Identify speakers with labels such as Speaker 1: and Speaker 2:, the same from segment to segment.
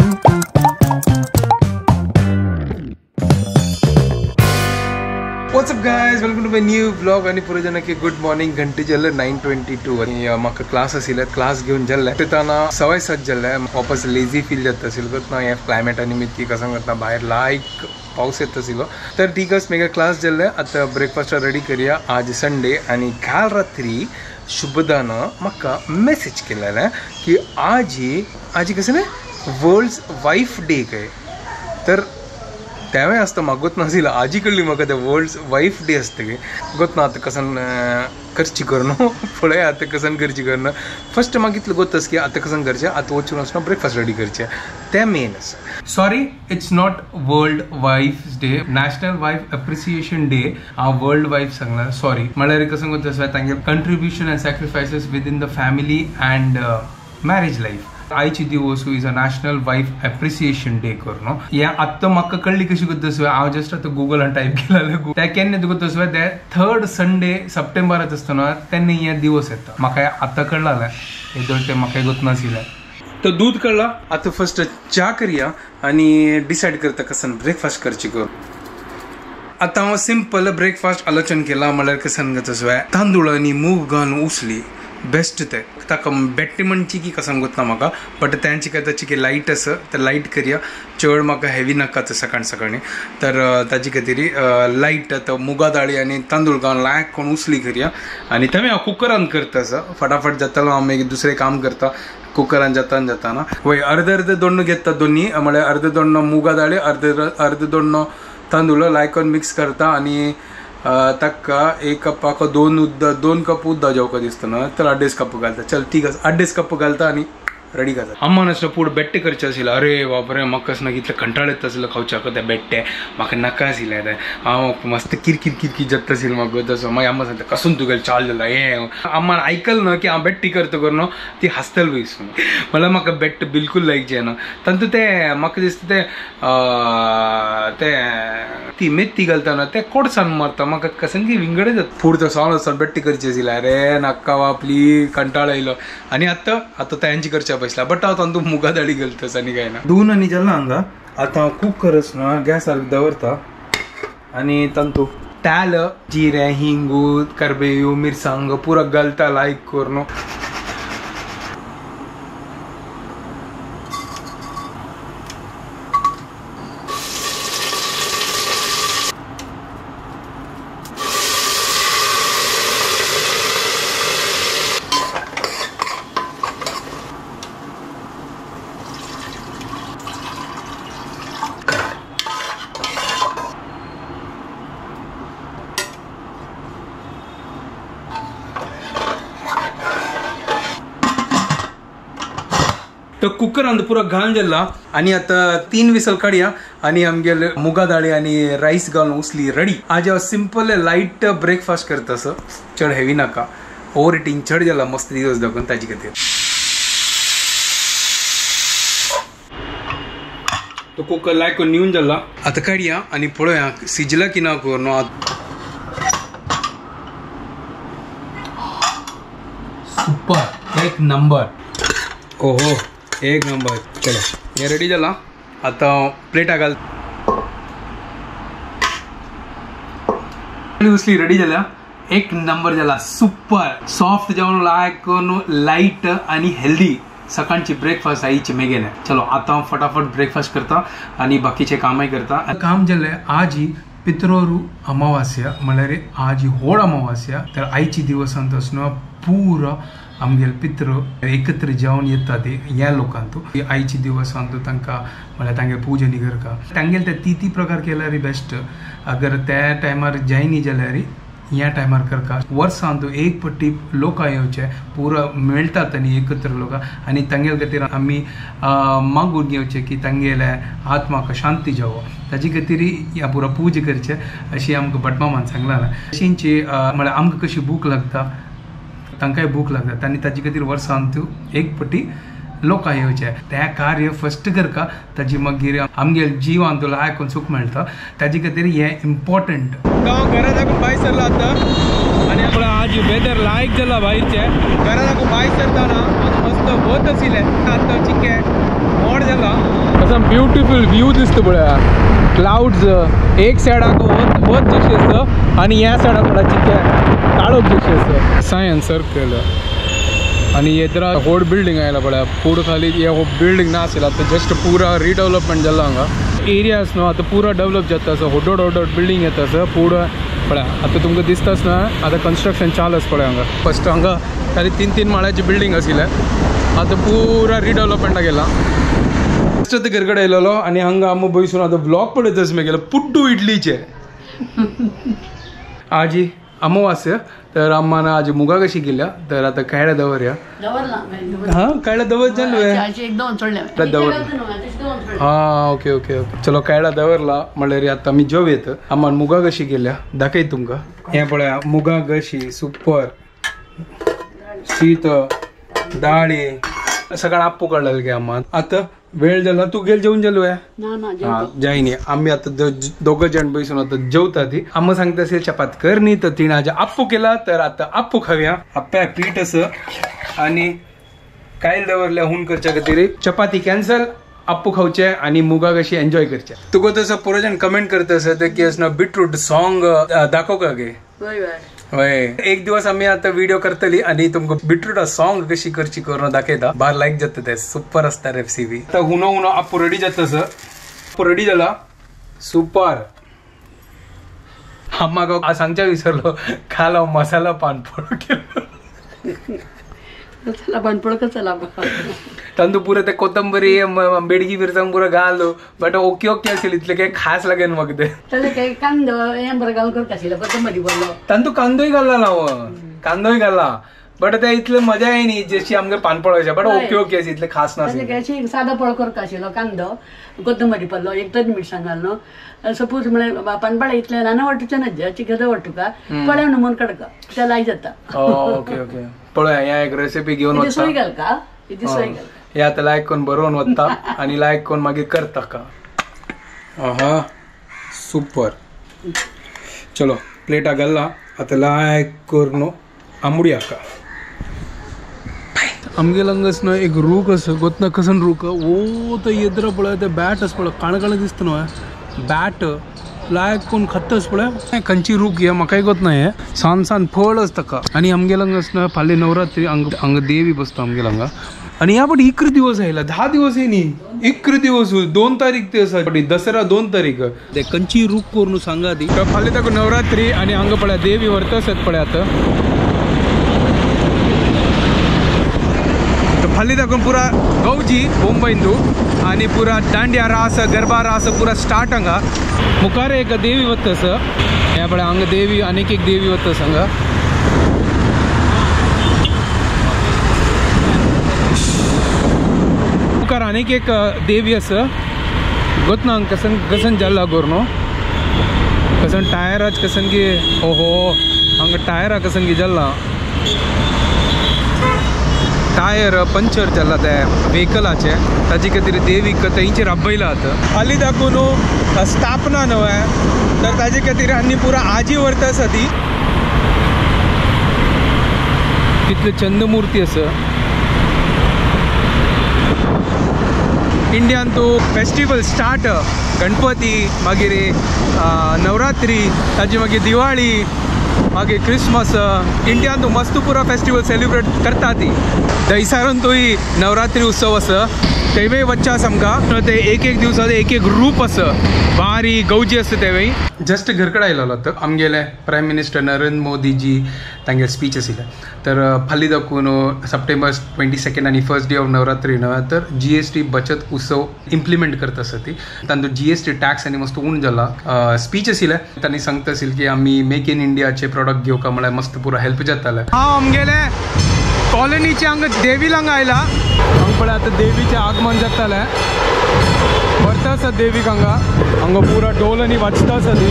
Speaker 1: What's up guys, welcome to my new vlog आणि पुरे जण की गुड मॉर्निंग घंटे जल्ले 9:22 आणि म्हाका क्लास आशिल्ले क्लास घेऊन जल्ले तेताना सवय सच जल्ले वापस लेजी फील जाता आशिल्लो ना ह्या क्लायमेटा निमित्ती कसं करता भायर लायक पाऊस येत आशिल्लो तर ठीकच मेगा क्लास जल्ले आता ब्रेकफास्ट रेडी करूया आज संडे आणि काल रात्री शुभदानं म्हाका मेसेज केलेला की आज कसं ना वर्ल्ड वाईफ डे काय तर त्यावेळी असतं म्हाका गोत नाशिल्लो आजी कडली म्हाका ते वर्ल्ड वाईफ डे असतं गे गोत ना आतां कसन करची करणं पळय आतां कसन करची करणं फर्स्ट म्हाका इतलें गोतस की आतां कसन करचें आतां वचून वचून ब्रेकफास्ट रेडी करचें तें मेन आसा sorry it's not world wife day national wife appreciation day हांव वर्ल्ड वाईफ सांगला सॉरी म्हळ्यार कसन गोत आसा तांगे contribution and sacrifices within the family and marriage life आईची दिवस is a national wife appreciation day करून या आत्ता म्हाका कळली कशी गोतस हांव जस्ट आतां गुगलान टायप केलेलो त्या केन्ना गोतस ते 3rd संडे सप्टेंबरात आसतना तेन्ना हे दिवस येता म्हाका आतां कळला हे म्हाका गोत नाशिल्लें तो दूध कळला आतां फर्स्ट च्या करया आनी डिसायड करता कसन ब्रेकफास्ट करची करून आता हांव सिंपल ब्रेकफास्ट आलोचन केला म्हळ्यार कसन गतस तांदूळ आनी मूग घालून उसली बेस्ट ते ताका बेट्टे म्हणची की कसन गोतना म्हाका बट तांची काय ताची की लायट आसा तर लायट करया चड म्हाका हेवी नाकाच सकाळी तर ताची खातीर लायट आतां मुगा दाळी आनी तांदूळ घालून लायक करून उसली करया आनी तें हांव कुकरान करता आसा फटाफट जातालो हांव मागीर दुसरें काम करता कुकरान जाताना वय अर्द दोण्ण घेता दोन्ही म्हळ्यार अर्द दोण्ण मुगा दाळी अर्द दोण्ण तांदूळ लायक करून मिक्स करता आनी ताका एक कपाक 2 कप उदक जेवका दिसतना तर 2.5 कप घालता चल ठीक आसा 2.5 कप घालता आनी रेडी करता अम्मान असलो फूड बेट्टे करचे आशिल्ले अरे बापरे म्हाका असना कितले कंटाळ येता आशिल्लो खावच्याक ते बेट्टे म्हाका नाका आशिल्ले ते हांव मस्त किरकिर जाता आशिल्लो म्हाका तसो मागीर अम्मा सांगता कसून तुगेलें चाल जाला हें अम्मान आयकल ना की हांव बेट्टी करता करून ती हांसतली वयसून म्हळ्यार म्हाका बेट्ट बिलकुल लायकचे ना तांतूं ते म्हाका दिसता ते ती मेथी घालता ते कोडसान मारता म्हाका कसन की विंगडे जाता फूड तो सावन वचून बेट्टी करची आशिल्ली अरे नाका बापली कंटाळ आयलो आनी आतां तांची करच्या बसला बट हांव तांतूं मुगा दाळी घालतास आनी काय ना धुवन आनी जालें हांगा आतां हांव कुकर आसना गॅसार दवरता आनी तांतूं ताल जिरें हिंगू करबेवू मिरसांग पुरो घालता लायक करून तो कुकर अंद पुरो घालून जाल्ला आनी आतां 3 विसल काडया आनी आमगेले मुगा दाळी आनी रायस घालून उसली रेडी आज हांव सिंपल लायट ब्रेकफास्ट करता असो चड हेवी नाका ओवर इटींग चड जाला मस्त दिवस दाखोवन ताजे खातीर तो कुकर लायक निवन जाल्ला आतां काडया आनी पळोवया शिजला की ना करून सुपर एक नंबर ओहो एक नंबर चलो हे रेडी जाला आता प्लेटा घाल उसली रेडी जाला एक नंबर जाला सुपर सॉफ्ट जेवण लायक करून लाईट आणि हेल्दी सकाळची ब्रेकफास्ट आईचे मेगेले चलो आता फटाफट ब्रेकफास्ट करता आणि बाकीचे कामही करता काम जाले आज ही पित्रोरू अमावास्या म्हळ्यार आज ही व्हड अमावास्या तर आईची दिवस आसतना पुरो आमगेले पित्र एकत्र जेवण येता ते ह्या लोकांतू आईची दिवस सांगतो तांकां म्हळ्यार तांगे पूजनी करता तांगेले ते ती प्रकार केल्यार बेस्ट अगर त्या टायमार जायनी जाल्यार ह्या टायमार करता वर्सान तो एक पट्टी लोक येवचे पुरो मेळटात आनी एकत्र लोक आनी तांगेले खातीर आमी मागून घेवचे की तांगेले आत्माक शांती जावो ताजे खातीर ह्या पुरो पूजा करचे अशी आमकां भटमामान सांगलां अशींची म्हळ्यार आमकां कशी भूक लागता तांकांय भूक लागता आनी ताजे खातीर वर्सान तूं एक पट्टी लोक येवचे त्या कार्य फस्ट करता ताजी मागीर आमगे जिवान तुला आयकून सूख मेळटा ताजे खातीर हे इम्पॉर्टंट हांव घरा दाखून भायर सरला आतां आनी आपणा आज वेदर लायक जाला भायरचे घरा दाखून भायर सरताना मस्त वत आशिल्लें आतां चिके मोड जाला असं ब्युटिफुल व्ह्यू दिसतो पळया क्लाउड्स एक सायडाक वत जशी असतं आणि ह्या सायडाक थोडा चिक्या काळोख जशी असतं सायन्स सर्कल आणि येदरा व्हड बिल्डिंग आयला पळया फूड खाली हे बिल्डिंग ना आसला आता जस्ट पुरा रिडेवलपमेंट जाला हांगा एरियाज न्हू आता पुरा डेवलप जाता असं व्हड बिल्डिंग येता असं फूड पळया आता तुमकां दिसताच ना आता कन्स्ट्रक्शन चालू आसा पळय हांगा फस्ट हांगा खाली 3 माळ्याची बिल्डिंग आशिल्ले आता पुरा रिडेवलपमेंटा गेला जस्ट घर कडेन येयलो आनी हांगा आमी बसून आता ब्लॉग पळयतच गेलो पुड्डू इडलीचे आजी अमावास्य तर आम्हाला आज मुगा कशी गेल्या तर आता कायला दवरया हा कायला दवर दवर हा ओके ओके ओके चलो कायला दवरला म्हणल्यार आता आमी जेव येत आम्हाला मुगा कशी गेल्या दाखय तुमका हे पळया मुगा कशी सुपर शीत डाळी सगळं आप्पू काढलेलं गे आम्हाला आता वेळ झाला तू गेल जेवून जेलो जाईनी आम्ही आता दोघं जण बसून आता जेवता ती आम्ही सांगता असेल चपात कर नी तर तिने आज आप्पू केला तर आता आप्पू खाऊया आप्प्या पीठ असं आणि कायल दवरल्या हुन करच्या खातीर चपाती कॅन्सल आप्पू खावचे आणि मुगा कशी एन्जॉय करचे तुका तसं पुरोजन कमेंट करत असत की असं बीटरूट सॉंग दाखव का गे होय एक दिवस आम्ही आता व्हिडिओ करतली आणि तुमका बीटरूट सॉंग कशी करची करून दाखयता बार लाईक जाता ते सुपर असता रेसिपी आता हुनो हुनो आप्पू रेडी जाता आप्पू रेडी झाला सुपर आम्हाला सांगच्या विसरलो खाला मसाला पानपोळ केलो
Speaker 2: मसाला पानपोळ कसला
Speaker 1: तांदूळ पुरं ते कोथंबरी बेडगी मिरसांग पुरं घालो बट ओके ओके असेल इतले काही खास लागेल मग ते
Speaker 2: काही कांदो हे बरं घालून करत असेल कोथंबरी बोललो
Speaker 1: तांदूळ कांदोही घालला ना कांदोही घालला बट ते इतले मजा येईनी जशी आमगे पानपळ बट ओके ओके इतले खास नसेल
Speaker 2: साधा पळ करत आशिल्लो कांदो कोथंबरी पडलो एक तर मिरसांग घालनो सपोज म्हळ्यार पानपळ इतले नाना वाटूचे ना चिकन वाटूका पळ्या म्हणून कडका त्या लाई जाता
Speaker 1: ओके ओके पळया या एक रेसिपी घेऊन
Speaker 2: सोय घाल का
Speaker 1: हे आता लायक कोण बरोवन वता आणि लायक कोण मागीर करता का हा सुपर चलो प्लेटा घालला आता लायक करून आंबुड्या का आमगे लंगस ना एक रूख असं गोतना कसन रूख ओ तर येद्र पळय ते बॅट अस पळय काळ काळ दिसत ना बॅट लायक कोण खतस पळय कंची रूख हे म्हाकाय गोत नाही सान फळ असता आणि आमगे लंगस ना फाले नवरात्री अंग देवी बसतो आमगे लंगा आणि या पण इकरे दिवस आयला 10 दिवस आहे नी इकरे दिवस 2 तारीख ते असा दसरा 2 तारीख ते कंची रूख करून सांगा ती फाले तक नवरात्री आणि अंग पळ्या देवी वर्तसत पळ्या आता फाली दाखवून पुरा गौजी बोंबैंदू आणि पुरा दांडिया रास गरबा रास पुरा स्टार्ट हांगा मुखार एक देवी वतस ह्या पळय हांगा देवी अनेक एक देवी वतस हांगा मुखार अनेक एक देवी आस गोत ना कसन कसन जाला गोरनो कसन टायराच कसन की ओहो हांगा टायरा कसन की जाला टायर पंचर जाला त्या व्हेकलाचे ताजे खातीर देवीक थंयचेर आब्बयला आतां हालीं दाखोवन स्थापना न्हय तर ताजे खातीर आनी पुरा आजी व्हरता आसा ती कितले चंदमुर्ती आसा इंडियान तो फेस्टिवल स्टार्ट गणपती मागीर नवरात्री ताजी मागीर दिवाळी मागीर क्रिसमस इंडियान तो मस्त पुरा फेस्टिवल सेलिब्रेट करता ती थंयसारून तोय नवरात्री उत्सव आसा तेवेय वच्चा आसा आमकां ते एक दिवसाचो एक रूप आसा भारी गौजी आसता तेवेय जस्ट घर कडेन आयलो तर आमगेले प्रायम मिनिस्टर नरेंद्र मोदी जी तांगे स्पीच आशिल्ले तर फालीं दाखोवन सप्टेंबर 22 आनी 1st डे ऑफ नवरात्री न्हय तर GST बचत उत्सव इम्प्लिमेंट करता आसा ती तांतूंत GST टॅक्स आनी मस्त उण जाला स्पीच आशिल्ले तांणी सांगता आशिल्ले की आमी मेक इन इंडियाचे प्रोडक्ट घेवका म्हळ्यार मस्त पुरो हेल्प जाताले हांव आमगेले कॉलनीचे हांगा देवी लांग आयला हांगा पळय आतां देवीचें आगमन जातालें व्हरता आसा देवीक हांगा पुरा ढोल आनी वाजता आसा ती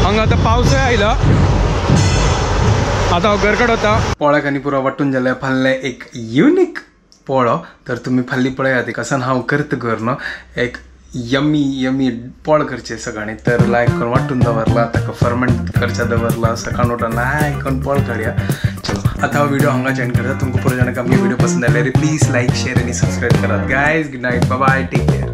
Speaker 1: हांगा आता पावसूय आयला आता हांव घरकड वता पोळ्याक आनी पुरो वांटून जाल्यार फाल्ले एक युनिक पोळो तर तुमी फाल्ली पळयात एक आसान हांव करता घर न्हू एक यम्मी यम्मी पोळ करचे सगळ्यांनी तर लायक करून वांटून दवरला ताका फर्मेंट करच्या दवरला सकाळ उठून लायक करून पोळ काडया चलो आता हांव व्हिडिओ हांगा एंड करता तुमकां पुरो जाणांक आमगे व्हिडिओ पसंद आयल्यार प्लीज लायक शेअर आनी सबस्क्राईब करात guys good night bye bye take care